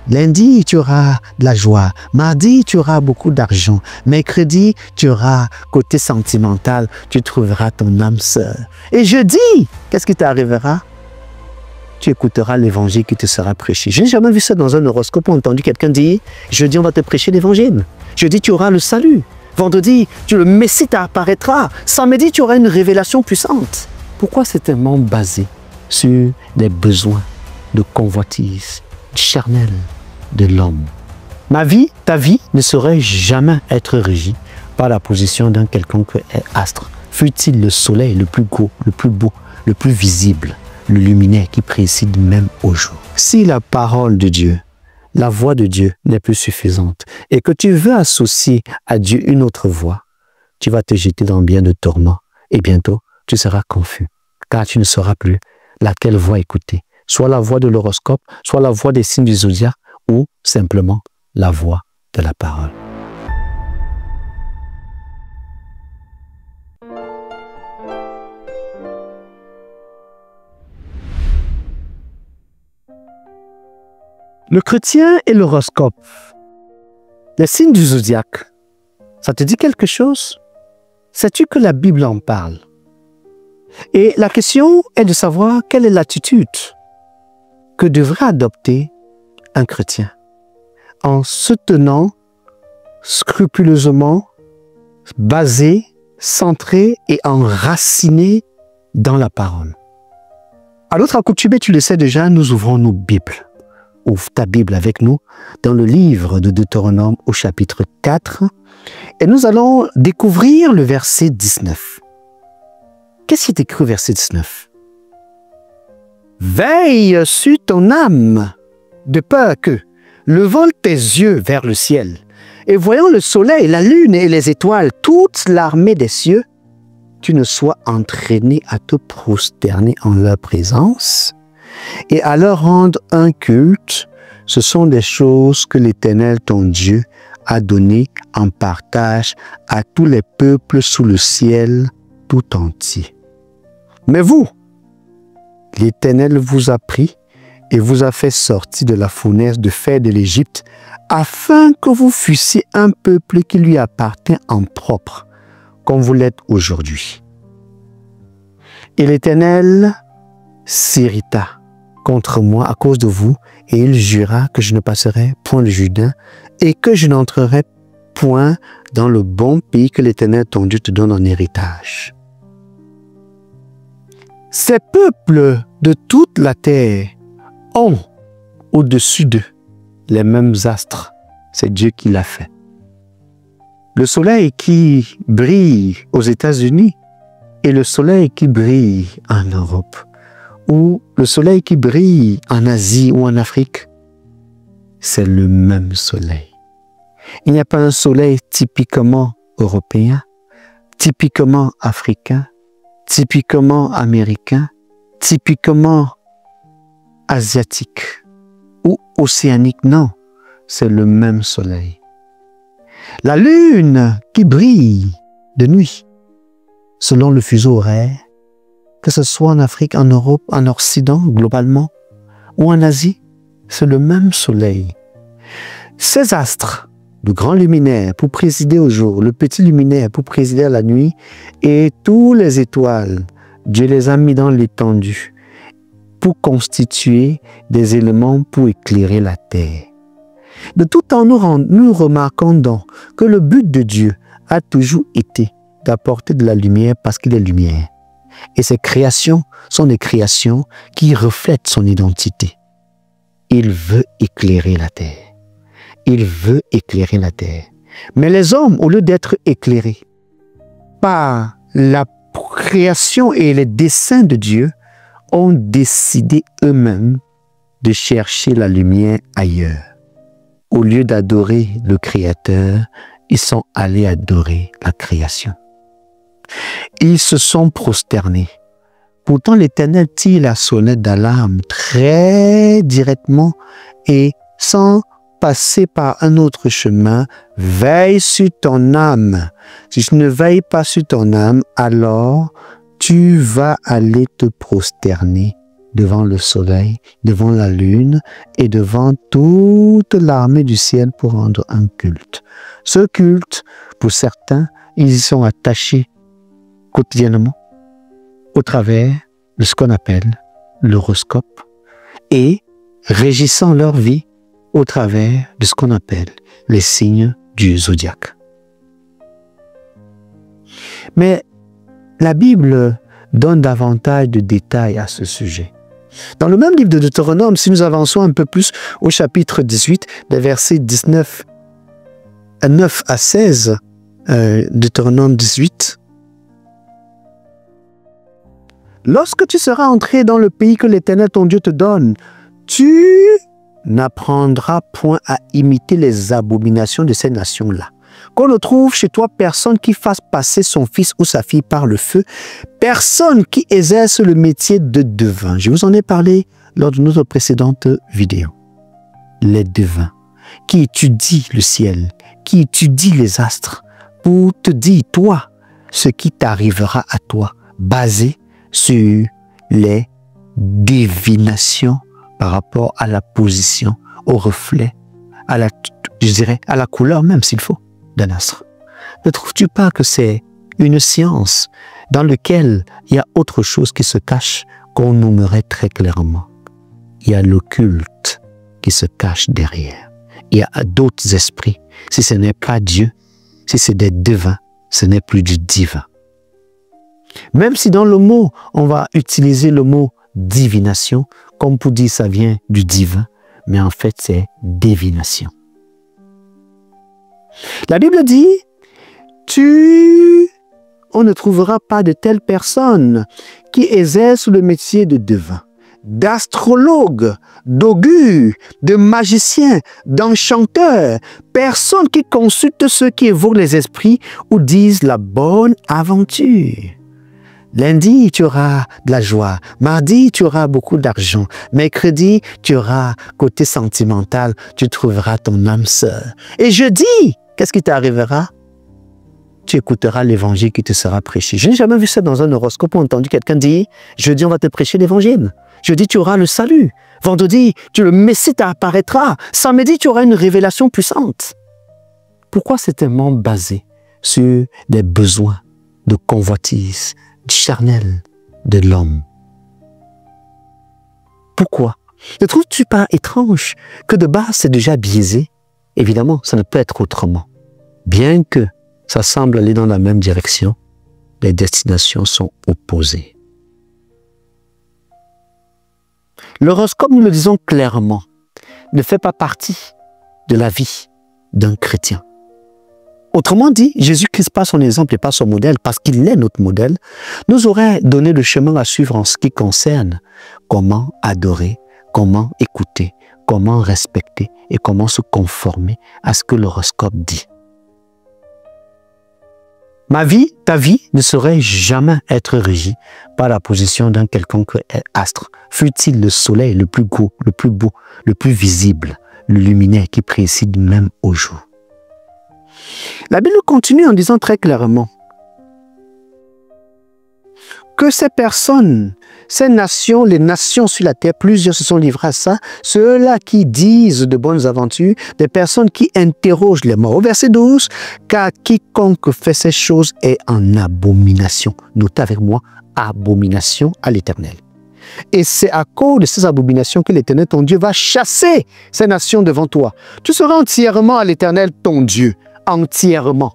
Lundi, tu auras de la joie. Mardi, tu auras beaucoup d'argent. Mercredi, tu auras côté sentimental. Tu trouveras ton âme sœur. Et jeudi, qu'est-ce qui t'arrivera? Tu écouteras l'évangile qui te sera prêché. Je n'ai jamais vu ça dans un horoscope ou entendu quelqu'un dire « Jeudi, on va te prêcher l'évangile. Jeudi, tu auras le salut. Vendredi, le Messie t'apparaîtra. Samedi, tu auras une révélation puissante. » Pourquoi c'est tellement basé sur les besoins de convoitise charnelle de l'homme? Ma vie, ta vie, ne saurait jamais être régie par la position d'un quelconque astre, fût-il le soleil le plus gros, le plus beau, le plus visible, le luminaire qui précède même au jour. Si la parole de Dieu, la voix de Dieu n'est plus suffisante et que tu veux associer à Dieu une autre voix, tu vas te jeter dans bien de tourments et bientôt tu seras confus car tu ne sauras plus laquelle voix écouter, soit la voix de l'horoscope, soit la voix des signes du zodiaque ou simplement la voix de la parole. Le chrétien et l'horoscope, les signes du zodiaque, ça te dit quelque chose? Sais-tu que la Bible en parle? Et la question est de savoir quelle est l'attitude que devrait adopter un chrétien en se tenant scrupuleusement basé, centré et enraciné dans la parole. À notre accoutumée, tu le sais déjà, nous ouvrons nos Bibles. Ouvre ta Bible avec nous dans le livre de Deutéronome au chapitre 4 et nous allons découvrir le verset 19. Qu'est-ce qui est écrit au verset 19? Veille sur ton âme, de peur que, levant tes yeux vers le ciel, et voyant le soleil, la lune et les étoiles, toute l'armée des cieux, tu ne sois entraîné à te prosterner en leur présence et à leur rendre un culte. Ce sont des choses que l'Éternel, ton Dieu, a données en partage à tous les peuples sous le ciel tout entier. Mais vous, l'Éternel vous a pris et vous a fait sortir de la fournaise de fer de l'Égypte, afin que vous fussiez un peuple qui lui appartient en propre, comme vous l'êtes aujourd'hui. Et l'Éternel s'irrita contre moi à cause de vous, et il jura que je ne passerai point le Jourdain, et que je n'entrerai point dans le bon pays que l'Éternel ton Dieu te donne en héritage. Ces peuples de toute la terre ont au-dessus d'eux les mêmes astres. C'est Dieu qui l'a fait. Le soleil qui brille aux États-Unis et le soleil qui brille en Europe, ou le soleil qui brille en Asie ou en Afrique, c'est le même soleil. Il n'y a pas un soleil typiquement européen, typiquement africain, typiquement américain, typiquement asiatique ou océanique. Non, c'est le même soleil. La lune qui brille de nuit, selon le fuseau horaire, que ce soit en Afrique, en Europe, en Occident, globalement, ou en Asie, c'est le même soleil. Ces astres, le grand luminaire pour présider au jour, le petit luminaire pour présider à la nuit, et tous les étoiles, Dieu les a mis dans l'étendue pour constituer des éléments pour éclairer la terre. De tout temps, nous remarquons donc que le but de Dieu a toujours été d'apporter de la lumière parce qu'il est lumière. Et ces créations sont des créations qui reflètent son identité. Il veut éclairer la terre. Il veut éclairer la terre. Mais les hommes, au lieu d'être éclairés par la création et les desseins de Dieu, ont décidé eux-mêmes de chercher la lumière ailleurs. Au lieu d'adorer le Créateur, ils sont allés adorer la création. Ils se sont prosternés. Pourtant, l'Éternel tire la sonnette d'alarme très directement et sans passer par un autre chemin. Veille sur ton âme. Si tu ne veilles pas sur ton âme, alors tu vas aller te prosterner devant le soleil, devant la lune et devant toute l'armée du ciel pour rendre un culte. Ce culte, pour certains, ils y sont attachés quotidiennement au travers de ce qu'on appelle l'horoscope et régissant leur vie au travers de ce qu'on appelle les signes du zodiaque. Mais la Bible donne davantage de détails à ce sujet. Dans le même livre de Deutéronome, si nous avançons un peu plus au chapitre 18, des versets 9 à 16, Deutéronome 18, « Lorsque tu seras entré dans le pays que l'Éternel ton Dieu te donne, tu n'apprendras point à imiter les abominations de ces nations-là. Qu'on ne trouve chez toi personne qui fasse passer son fils ou sa fille par le feu, personne qui exerce le métier de devin. » Je vous en ai parlé lors de notre précédente vidéo. Les devins qui étudient le ciel, qui étudient les astres, pour te dire, toi, ce qui t'arrivera à toi, basé sur les divinations par rapport à la position, au reflet, à la, je dirais, à la couleur même s'il faut, d'un astre. Ne trouves-tu pas que c'est une science dans laquelle il y a autre chose qui se cache qu'on nommerait très clairement? Il y a l'occulte qui se cache derrière. Il y a d'autres esprits. Si ce n'est pas Dieu, si c'est des devins, ce n'est plus du divin. Même si dans le mot, on va utiliser le mot divination, comme pour dire ça vient du divin, mais en fait c'est divination. La Bible dit, on ne trouvera pas de telles personnes qui exercent le métier de devin, d'astrologue, d'augure, de magicien, d'enchanteur, personne qui consulte ceux qui évoquent les esprits ou disent la bonne aventure. Lundi, tu auras de la joie. Mardi, tu auras beaucoup d'argent. Mercredi, tu auras côté sentimental, tu trouveras ton âme sœur. Et jeudi, qu'est-ce qui t'arrivera? Tu écouteras l'évangile qui te sera prêché. Je n'ai jamais vu ça dans un horoscope ou entendu quelqu'un dire « Jeudi, on va te prêcher l'évangile. Jeudi, tu auras le salut. Vendredi, le Messie t'apparaîtra. Samedi, tu auras une révélation puissante. » Pourquoi c'est tellement basé sur des besoins de convoitise, charnel de l'homme? Pourquoi? Ne trouves-tu pas étrange que de base c'est déjà biaisé? Évidemment, ça ne peut être autrement. Bien que ça semble aller dans la même direction, les destinations sont opposées. L'horoscope, nous le disons clairement, ne fait pas partie de la vie d'un chrétien. Autrement dit, Jésus-Christ, par son exemple et par son modèle, parce qu'il est notre modèle, nous aurait donné le chemin à suivre en ce qui concerne comment adorer, comment écouter, comment respecter et comment se conformer à ce que l'horoscope dit. Ma vie, ta vie, ne saurait jamais être régie par la position d'un quelconque astre, fût-il le soleil le plus gros, le plus beau, le plus visible, le luminaire qui précède même au jour. La Bible continue en disant très clairement que ces personnes, ces nations, les nations sur la terre, plusieurs se sont livrés à ça, ceux-là qui disent de bonnes aventures, des personnes qui interrogent les morts. Au verset 12, « Car quiconque fait ces choses est en abomination. » Notez avec moi, abomination à l'Éternel. Et c'est à cause de ces abominations que l'Éternel, ton Dieu, va chasser ces nations devant toi. Tu seras entièrement à l'Éternel, ton Dieu. Entièrement.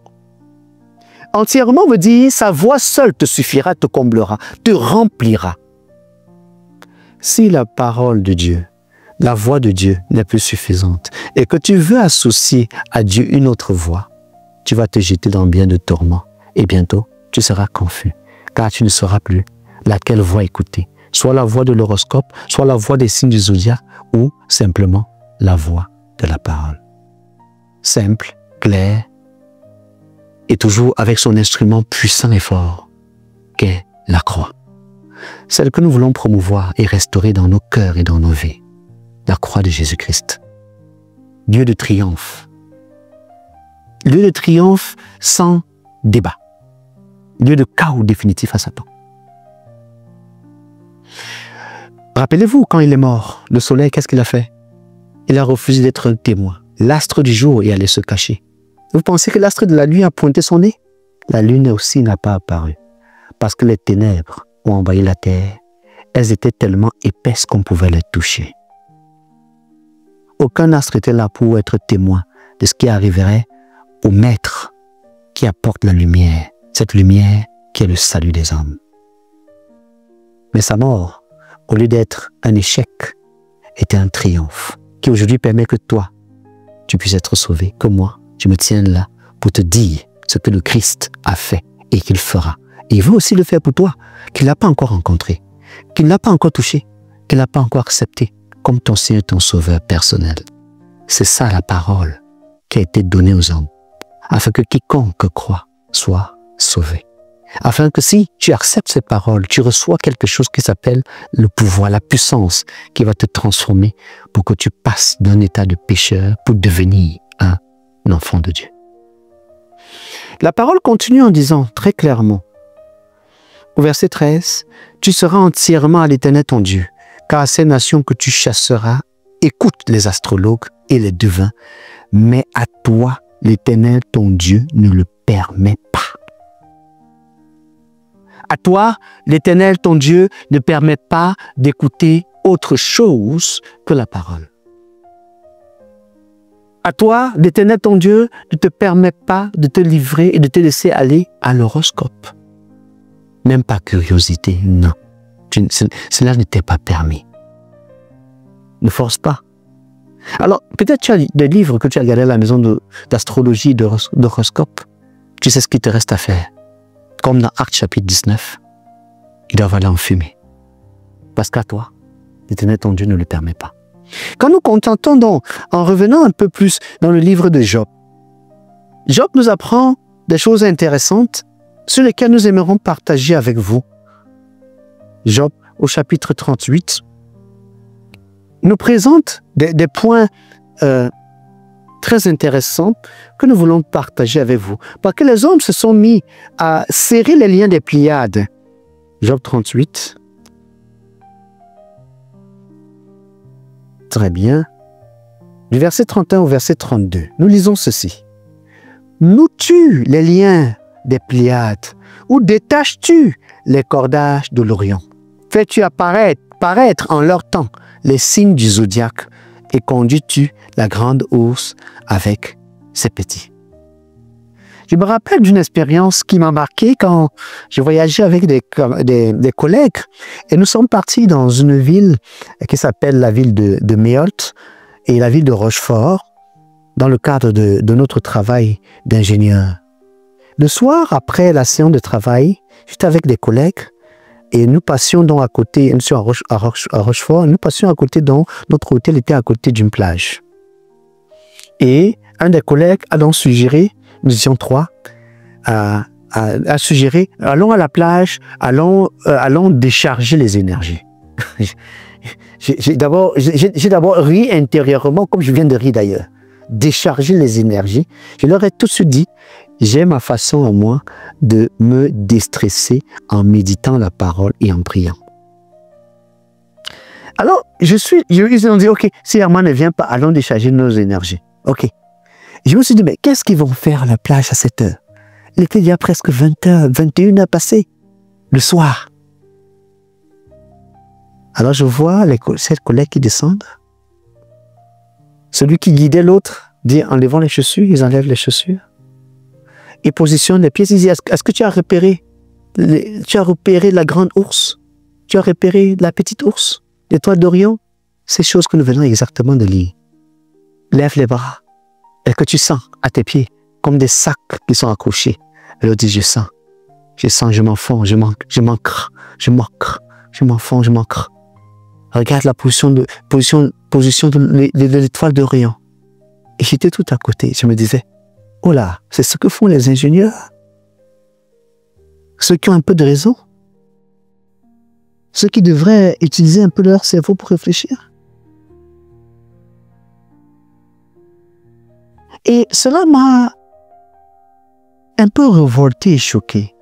Entièrement veut dire sa voix seule te suffira, te comblera, te remplira. Si la parole de Dieu, la voix de Dieu n'est plus suffisante et que tu veux associer à Dieu une autre voix, tu vas te jeter dans bien de tourments et bientôt tu seras confus car tu ne sauras plus laquelle voix écouter, soit la voix de l'horoscope, soit la voix des signes du zodiaque ou simplement la voix de la parole. Simple, clair, et toujours avec son instrument puissant et fort, qu'est la croix. Celle que nous voulons promouvoir et restaurer dans nos cœurs et dans nos vies. La croix de Jésus-Christ. Lieu de triomphe. Lieu de triomphe sans débat. Lieu de chaos définitif à Satan. Rappelez-vous, quand il est mort, le soleil, qu'est-ce qu'il a fait? Il a refusé d'être un témoin. L'astre du jour est allé se cacher. Vous pensez que l'astre de la nuit a pointé son nez? La lune aussi n'a pas apparu. Parce que les ténèbres ont envahi la terre. Elles étaient tellement épaisses qu'on pouvait les toucher. Aucun astre n'était là pour être témoin de ce qui arriverait au maître qui apporte la lumière. Cette lumière qui est le salut des hommes. Mais sa mort, au lieu d'être un échec, était un triomphe qui aujourd'hui permet que toi, tu puisses être sauvé. Que moi, je me tienne là pour te dire ce que le Christ a fait et qu'il fera. Et il veut aussi le faire pour toi, qu'il n'a pas encore rencontré, qu'il n'a pas encore touché, qu'il n'a pas encore accepté comme ton Seigneur, ton Sauveur personnel. C'est ça la parole qui a été donnée aux hommes, afin que quiconque croit soit sauvé. Afin que si tu acceptes ces paroles, tu reçois quelque chose qui s'appelle le pouvoir, la puissance qui va te transformer pour que tu passes d'un état de pécheur pour devenir un enfant de Dieu. La parole continue en disant très clairement, au verset 13, « Tu seras entièrement à l'Éternel ton Dieu, car à ces nations que tu chasseras, écoute les astrologues et les devins, mais à toi, l'Éternel ton Dieu ne le permet pas. » À toi, l'Éternel, ton Dieu, ne permet pas d'écouter autre chose que la parole. À toi, l'Éternel, ton Dieu, ne te permet pas de te livrer et de te laisser aller à l'horoscope. Même pas curiosité, non. Cela ne t'est pas permis. Ne force pas. Alors, peut-être tu as des livres que tu as regardés à la maison d'astrologie, d'horoscope. Tu sais ce qu'il te reste à faire. Comme dans Actes chapitre 19, ils doivent aller en fumée. Parce qu'à toi, l'Éternel ton Dieu ne le permet pas. Quand nous contemplons en revenant un peu plus dans le livre de Job, Job nous apprend des choses intéressantes sur lesquelles nous aimerons partager avec vous. Job, au chapitre 38, nous présente des points très intéressants que nous voulons partager avec vous. Parce que les hommes se sont mis à serrer les liens des Pléiades. Job 38. Très bien. Du verset 31 au verset 32, nous lisons ceci. « Noues-tu les liens des Pléiades ou détaches-tu les cordages de l'Orient? Fais-tu paraître en leur temps les signes du zodiaque et conduis-tu la grande ours avec ses petits? » Je me rappelle d'une expérience qui m'a marqué quand je voyageais avec des collègues et nous sommes partis dans une ville qui s'appelle la ville de Méholt et la ville de Rochefort dans le cadre de notre travail d'ingénieur. Le soir, après la séance de travail, j'étais avec des collègues et nous passions donc à côté, nous sommes à Rochefort, nous passions à côté, donc notre hôtel était à côté d'une plage. Et un des collègues a donc suggéré, nous étions trois, a suggéré, allons à la plage, allons décharger les énergies. J'ai d'abord ri intérieurement, comme je viens de rire d'ailleurs. Décharger les énergies. Je leur ai tout de suite dit, j'ai ma façon à moi de me déstresser en méditant la parole et en priant. Alors, ils ont dit, ok, si Herman ne vient pas, allons décharger nos énergies. Ok. Je me suis dit, mais qu'est-ce qu'ils vont faire à la plage à cette heure? Il était déjà presque 20h, 21h passées, le soir. Alors je vois ces collègues qui descendent. Celui qui guidait l'autre dit, enlevons les chaussures, ils enlèvent les chaussures. Ils positionnent les pieds, ils disent, est-ce que tu as repéré la grande ours? Tu as repéré la petite ours? L'étoile d'Orion? Ces choses que nous venons exactement de lire. Lève les bras. Est-ce que tu sens à tes pieds comme des sacs qui sont accrochés? Elle leur dit, je sens, je m'enfonce, je m'enfonce. Regarde la position de l'étoile d'Orion. Et j'étais tout à côté, je me disais, oh là, c'est ce que font les ingénieurs. Ceux qui ont un peu de raison. Ceux qui devraient utiliser un peu leur cerveau pour réfléchir. Et cela m'a un peu révolté et choqué.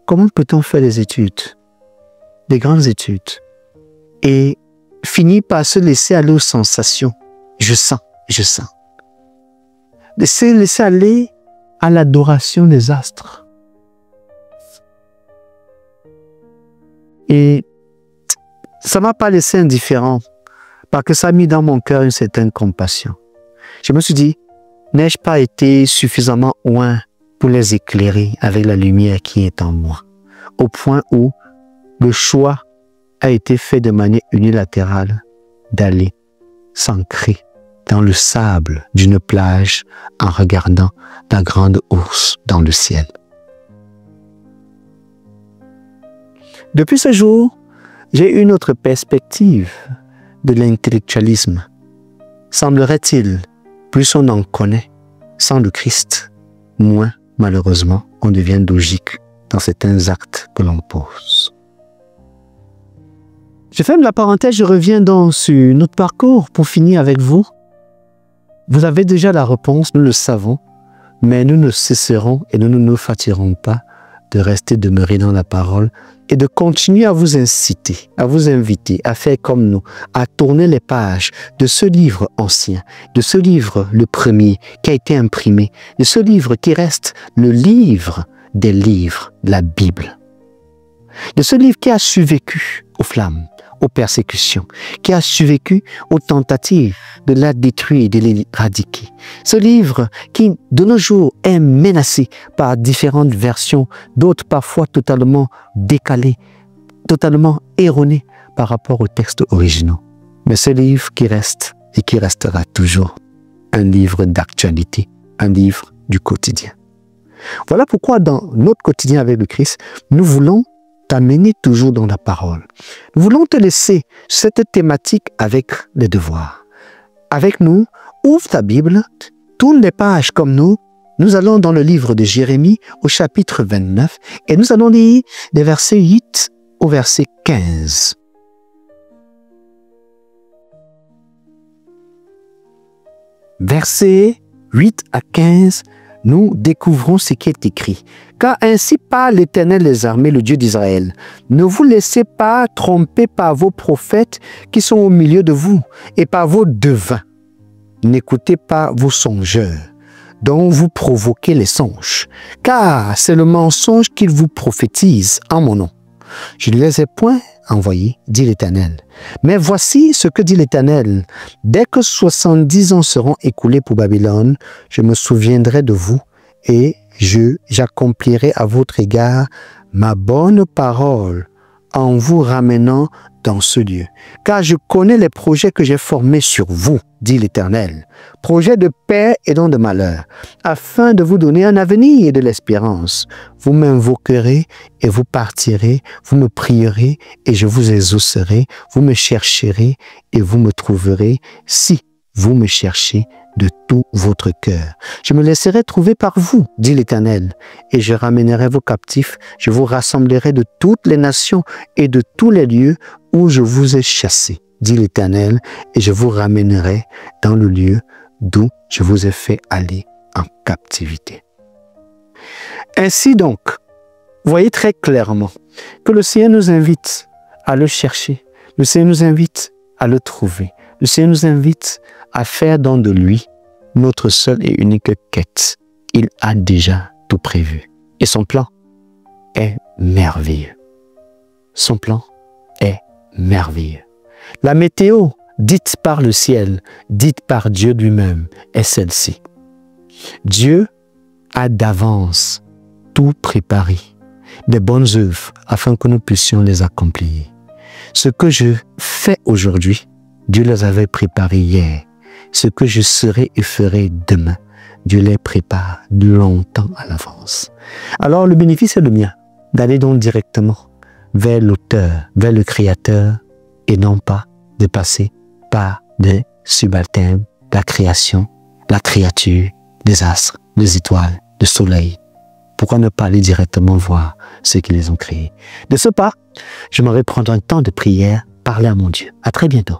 Comment peut-on faire des études, des grandes études, et finit par se laisser aller aux sensations. Je sens. Laisser aller à l'adoration des astres. Et ça ne m'a pas laissé indifférent, parce que ça a mis dans mon cœur une certaine compassion. Je me suis dit, n'ai-je pas été suffisamment loin pour les éclairer avec la lumière qui est en moi, au point où le choix a été fait de manière unilatérale d'aller s'ancrer dans le sable d'une plage en regardant la grande ours dans le ciel. Depuis ce jour, j'ai une autre perspective de l'intellectualisme. Semblerait-il, plus on en connaît sans le Christ, moins, malheureusement, on devient logique dans certains actes que l'on pose. Je ferme la parenthèse, je reviens donc sur notre parcours pour finir avec vous. Vous avez déjà la réponse, nous le savons, mais nous ne cesserons et nous ne nous fatiguerons pas de rester demeurés dans la parole et de continuer à vous inciter, à vous inviter à faire comme nous, à tourner les pages de ce livre ancien, de ce livre, le premier, qui a été imprimé, de ce livre qui reste le livre des livres, la Bible. De ce livre qui a survécu aux flammes, aux persécutions, qui a survécu aux tentatives de la détruire, de l'éradiquer. Ce livre qui, de nos jours, est menacé par différentes versions, d'autres parfois totalement décalées, totalement erronées par rapport aux textes originaux. Mais ce livre qui reste et qui restera toujours un livre d'actualité, un livre du quotidien. Voilà pourquoi dans notre quotidien avec le Christ, nous voulons t'amener toujours dans la parole. Nous voulons te laisser cette thématique avec les devoirs. Avec nous, ouvre ta Bible, tourne les pages comme nous allons dans le livre de Jérémie au chapitre 29 et nous allons lire des versets 8 au verset 15. Versets 8 à 15, nous découvrons ce qui est écrit. Car ainsi parle l'Éternel des armées, le Dieu d'Israël. Ne vous laissez pas tromper par vos prophètes qui sont au milieu de vous et par vos devins. N'écoutez pas vos songeurs, dont vous provoquez les songes, car c'est le mensonge qu'ils vous prophétisent en mon nom. Je ne les ai point envoyés, dit l'Éternel. Mais voici ce que dit l'Éternel. Dès que 70 ans seront écoulés pour Babylone, je me souviendrai de vous et j'accomplirai à votre égard ma bonne parole en vous ramenant dans ce lieu. Car je connais les projets que j'ai formés sur vous, dit l'Éternel, projets de paix et non de malheur, afin de vous donner un avenir et de l'espérance. Vous m'invoquerez et vous partirez, vous me prierez et je vous exaucerai, vous me chercherez et vous me trouverez, si vous me cherchez de tout votre cœur. Je me laisserai trouver par vous, dit l'Éternel, et je ramènerai vos captifs, je vous rassemblerai de toutes les nations et de tous les lieux où je vous ai chassés, dit l'Éternel, et je vous ramènerai dans le lieu d'où je vous ai fait aller en captivité. Ainsi donc, voyez très clairement que le Seigneur nous invite à le chercher, le Seigneur nous invite à le trouver, le Seigneur nous invite à faire don de lui notre seule et unique quête. Il a déjà tout prévu. Et son plan est merveilleux. Son plan est merveilleux. La météo dite par le ciel, dite par Dieu lui-même, est celle-ci. Dieu a d'avance tout préparé, des bonnes œuvres, afin que nous puissions les accomplir. Ce que je fais aujourd'hui, Dieu les avait préparés hier. Ce que je serai et ferai demain, Dieu les prépare longtemps à l'avance. Alors le bénéfice est le mien, d'aller donc directement vers l'auteur, vers le créateur, et non pas de passer par des subalternes, la création, la créature, les astres, les étoiles, le soleil. Pourquoi ne pas aller directement voir ceux qui les ont créés? De ce pas, je m'en vais prendre un temps de prière, parler à mon Dieu. À très bientôt.